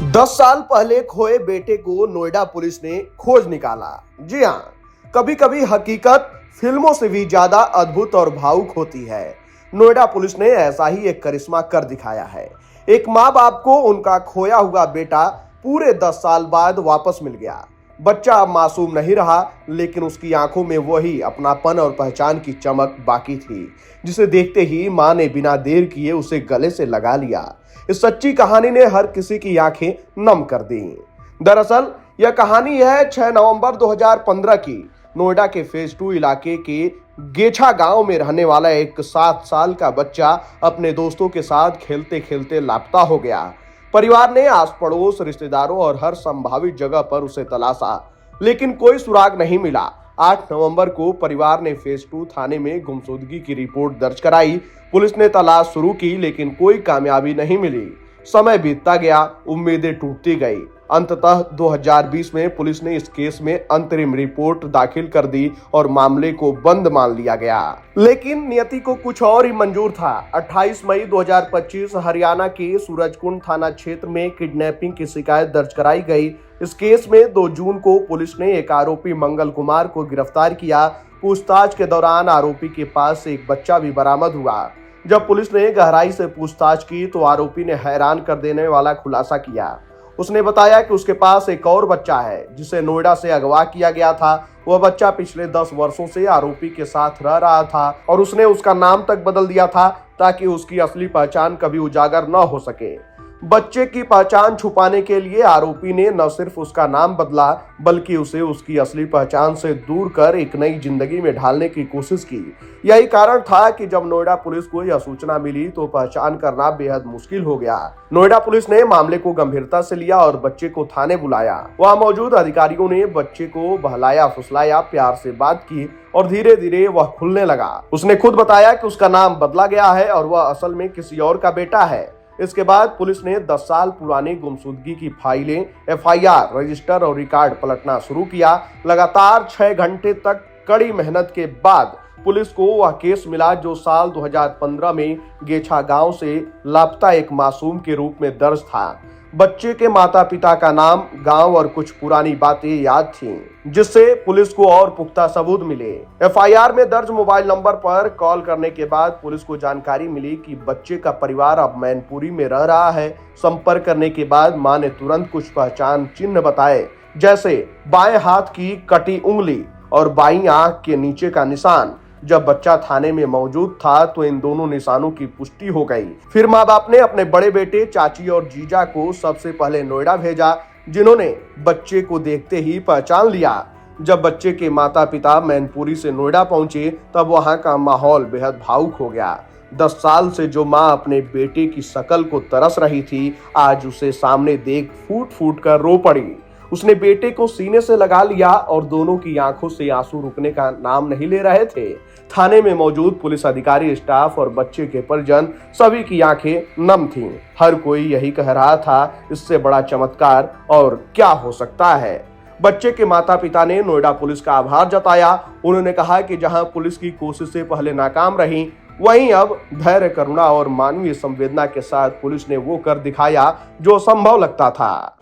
10 साल पहले खोए बेटे को नोएडा पुलिस ने खोज निकाला। जी हाँ, कभी कभी हकीकत फिल्मों से भी ज्यादा अद्भुत और भावुक होती है। नोएडा पुलिस ने ऐसा ही एक करिश्मा कर दिखाया है। एक माँ बाप को उनका खोया हुआ बेटा पूरे 10 साल बाद वापस मिल गया। बच्चा अब मासूम नहीं रहा, लेकिन उसकी आंखों में वही अपनापन और पहचान की चमक बाकी थी, जिसे देखते ही माँ ने बिना देर किए उसे गले से लगा लिया। इस सच्ची कहानी ने हर किसी की आंखें नम कर दी। दरअसल यह कहानी है 6 नवंबर 2015 की। नोएडा के फेज 2 इलाके के गेछा गांव में रहने वाला एक 7 साल का बच्चा अपने दोस्तों के साथ खेलते खेलते लापता हो गया। परिवार ने आस पड़ोस, रिश्तेदारों और हर संभावित जगह पर उसे तलाशा, लेकिन कोई सुराग नहीं मिला। 8 नवंबर को परिवार ने फेज 2 थाने में गुमशुदगी की रिपोर्ट दर्ज कराई। पुलिस ने तलाश शुरू की, लेकिन कोई कामयाबी नहीं मिली। समय बीतता गया, उम्मीदें टूटती गई। अंततः 2020 में पुलिस ने इस केस में अंतरिम रिपोर्ट दाखिल कर दी और मामले को बंद मान लिया गया। लेकिन नियति को कुछ और ही मंजूर था। 28 मई 2025 हरियाणा के सूरजकुंड थाना क्षेत्र में किडनैपिंग की शिकायत दर्ज कराई गई। इस केस में 2 जून को पुलिस ने एक आरोपी मंगल कुमार को गिरफ्तार किया। पूछताछ के दौरान आरोपी के पास से एक बच्चा भी बरामद हुआ। जब पुलिस ने गहराई से पूछताछ की तो आरोपी ने हैरान कर देने वाला खुलासा किया। उसने बताया कि उसके पास एक और बच्चा है, जिसे नोएडा से अगवा किया गया था। वह बच्चा पिछले 10 वर्षों से आरोपी के साथ रह रहा था और उसने उसका नाम तक बदल दिया था ताकि उसकी असली पहचान कभी उजागर न हो सके। बच्चे की पहचान छुपाने के लिए आरोपी ने न सिर्फ उसका नाम बदला, बल्कि उसे उसकी असली पहचान से दूर कर एक नई जिंदगी में ढालने की कोशिश की। यही कारण था कि जब नोएडा पुलिस को यह सूचना मिली तो पहचान करना बेहद मुश्किल हो गया। नोएडा पुलिस ने मामले को गंभीरता से लिया और बच्चे को थाने बुलाया। वहां मौजूद अधिकारियों ने बच्चे को बहलाया फुसलाया, प्यार से बात की और धीरे धीरे वह खुलने लगा। उसने खुद बताया कि उसका नाम बदला गया है और वह असल में किसी और का बेटा है। इसके बाद पुलिस ने 10 साल पुरानी गुमशुदगी की फाइलें, एफआईआर, रजिस्टर और रिकॉर्ड पलटना शुरू किया। लगातार 6 घंटे तक कड़ी मेहनत के बाद पुलिस को वह केस मिला जो साल 2015 में गेछा गांव से लापता एक मासूम के रूप में दर्ज था। बच्चे के माता पिता का नाम, गांव और कुछ पुरानी बातें याद थीं, जिससे पुलिस को और पुख्ता सबूत मिले। एफआईआर में दर्ज मोबाइल नंबर पर कॉल करने के बाद पुलिस को जानकारी मिली कि बच्चे का परिवार अब मैनपुरी में रह रहा है। संपर्क करने के बाद मां ने तुरंत कुछ पहचान चिन्ह बताए, जैसे बाएं हाथ की कटी उंगली और बाईं आंख के नीचे का निशान। जब बच्चा थाने में मौजूद था तो इन दोनों निशानों की पुष्टि हो गई। फिर माँ बाप ने अपने बड़े बेटे, चाची और जीजा को सबसे पहले नोएडा भेजा, जिन्होंने बच्चे को देखते ही पहचान लिया। जब बच्चे के माता पिता मैनपुरी से नोएडा पहुंचे तब वहां का माहौल बेहद भावुक हो गया। 10 साल से जो माँ अपने बेटे की शक्ल को तरस रही थी, आज उसे सामने देख फूट फूट कर रो पड़ी। उसने बेटे को सीने से लगा लिया और दोनों की आंखों से आंसू रुकने का नाम नहीं ले रहे थे। थाने में मौजूद पुलिस अधिकारी, स्टाफ और बच्चे के परिजन, सभी की आंखें नम थीं। हर कोई यही कह रहा था, इससे बड़ा चमत्कार और क्या हो सकता है। बच्चे के माता पिता ने नोएडा पुलिस का आभार जताया। उन्होंने कहा कि जहां पुलिस की कोशिशें पहले नाकाम रहीं, वहीं अब धैर्य, करुणा और मानवीय संवेदना के साथ पुलिस ने वो कर दिखाया जो संभव लगता था।